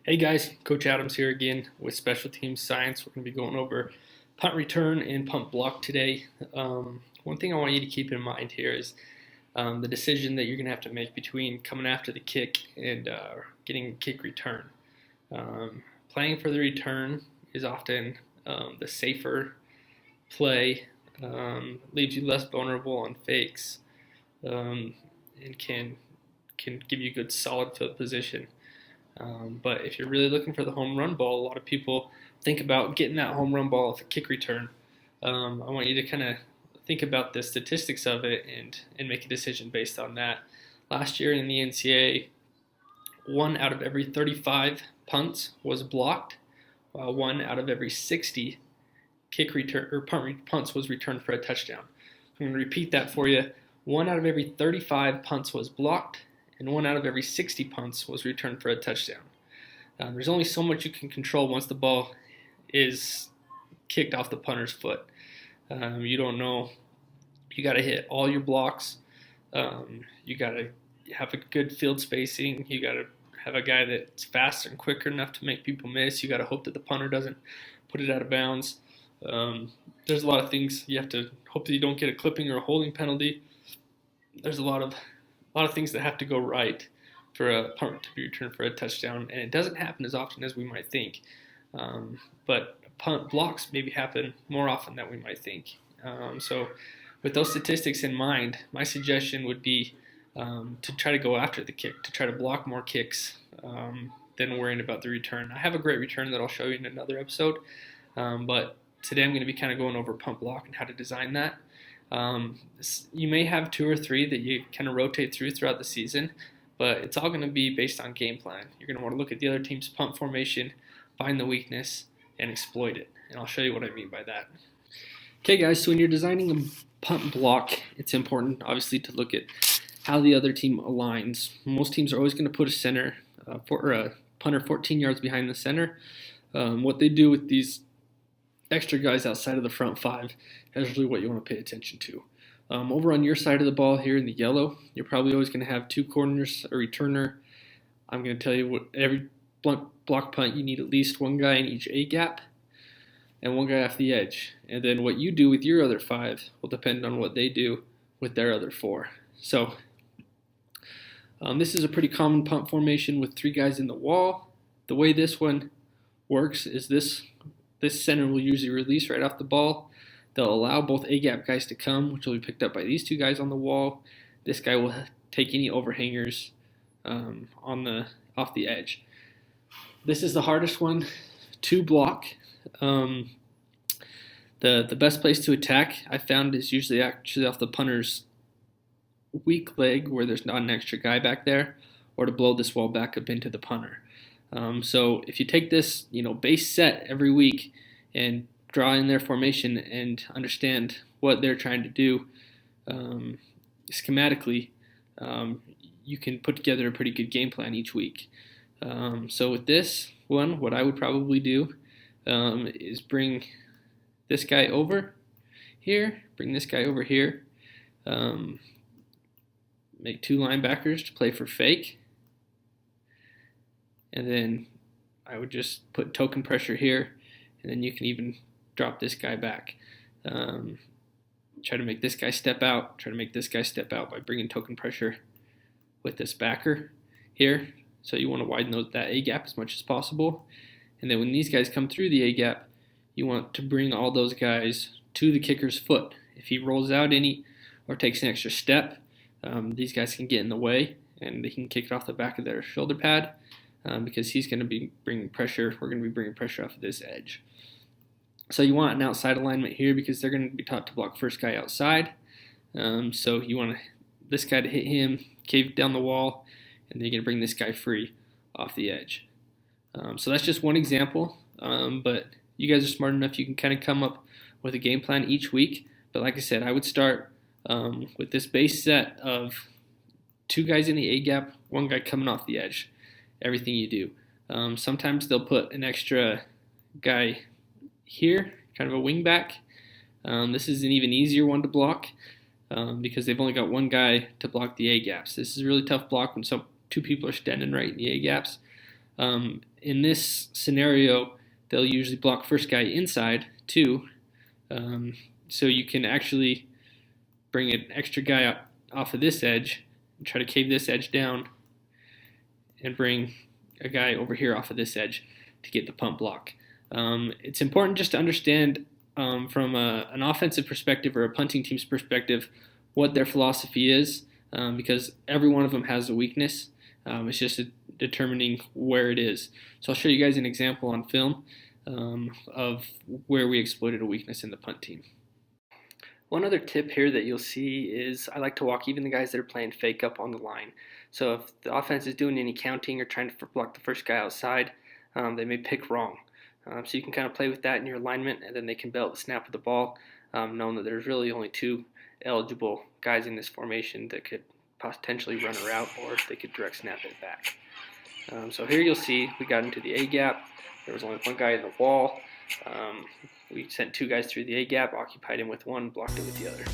Hey guys, Coach Adams here again with Special Teams Science. We're going to be going over punt return and punt block today. One thing I want you to keep in mind here is the decision that you're going to have to make between coming after the kick and getting a kick return. Playing for the return is often the safer play, leaves you less vulnerable on fakes, and can give you good solid field position. But if you're really looking for the home run ball, a lot of people think about getting that home run ball with a kick return. I want you to kind of think about the statistics of it and make a decision based on that. Last year in the NCAA, 1 out of every 35 punts was blocked, while 1 out of every 60 kick return or punts was returned for a touchdown. I'm going to repeat that for you. 1 out of every 35 punts was blocked, and 1 out of every 60 punts was returned for a touchdown. There's only so much you can control once the ball is kicked off the punter's foot. You don't know. You got to hit all your blocks. You got to have a good field spacing. You got to have a guy that's faster and quicker enough to make people miss. You got to hope that the punter doesn't put it out of bounds. There's a lot of things. You have to hope that you don't get a clipping or a holding penalty. There's a lot of things that have to go right for a punt to be returned for a touchdown, and it doesn't happen as often as we might think. But punt blocks maybe happen more often than we might think. So with those statistics in mind, my suggestion would be to try to go after the kick, to try to block more kicks than worrying about the return. I have a great return that I'll show you in another episode, but today I'm going to be kind of going over punt block and how to design that. You may have 2 or 3 that you kind of rotate throughout the season, but it's all going to be based on game plan. You're going to want to look at the other team's punt formation, find the weakness, and exploit it. And I'll show you what I mean by that. Okay, guys, so when you're designing a punt block, it's important, obviously, to look at how the other team aligns. Most teams are always going to put a punter 14 yards behind the center. What they do with these extra guys outside of the front 5 is really what you want to pay attention to. Over on your side of the ball here in the yellow, you're probably always going to have 2 corners, a returner. I'm going to tell you what every block punt, you need at least 1 guy in each A gap and 1 guy off the edge. And then what you do with your other 5 will depend on what they do with their other 4. So this is a pretty common punt formation with 3 guys in the wall. The way this one works is this center will usually release right off the ball. They'll allow both A-gap guys to come, which will be picked up by these 2 guys on the wall. This guy will take any overhangers off the edge. This is the hardest one to block. The best place to attack, I found, is usually actually off the punter's weak leg where there's not an extra guy back there, or to blow this wall back up into the punter. So if you take this, base set every week and draw in their formation and understand what they're trying to do schematically, you can put together a pretty good game plan each week. So with this one, what I would probably do is bring this guy over here, bring this guy over here, make 2 linebackers to play for fake, and then I would just put token pressure here, and then you can even drop this guy back. Try to make this guy step out. Try to make this guy step out by bringing token pressure with this backer here. So you want to widen that A gap as much as possible. And then when these guys come through the A gap, you want to bring all those guys to the kicker's foot. If he rolls out any or takes an extra step, these guys can get in the way and they can kick it off the back of their shoulder pad because he's going to be bringing pressure. We're going to be bringing pressure off of this edge. So you want an outside alignment here because they're going to be taught to block first guy outside. So you want this guy to hit him, cave down the wall, and then you're going to bring this guy free off the edge. So that's just one example, but you guys are smart enough you can kind of come up with a game plan each week. But like I said, I would start with this base set of 2 guys in the A gap, 1 guy coming off the edge, everything you do. Sometimes they'll put an extra guy here, kind of a wing back. This is an even easier one to block because they've only got 1 guy to block the A gaps. This is a really tough block when 2 people are standing right in the A gaps. in this scenario, they'll usually block first guy inside too. So you can actually bring an extra guy up off of this edge and try to cave this edge down and bring a guy over here off of this edge to get the punt block. It's important just to understand from an offensive perspective or a punting team's perspective what their philosophy is, because every one of them has a weakness. It's just determining where it is. So I'll show you guys an example on film of where we exploited a weakness in the punt team. One other tip here that you'll see is I like to walk even the guys that are playing fake up on the line. So if the offense is doing any counting or trying to block the first guy outside, they may pick wrong. So you can kind of play with that in your alignment, and then they can bail at the snap of the ball, knowing that there's really only two eligible guys in this formation that could potentially run a route, or they could direct snap it back. So here you'll see we got into the A gap. There was only one guy in the wall. We sent two guys through the A gap, occupied him with one, blocked it with the other.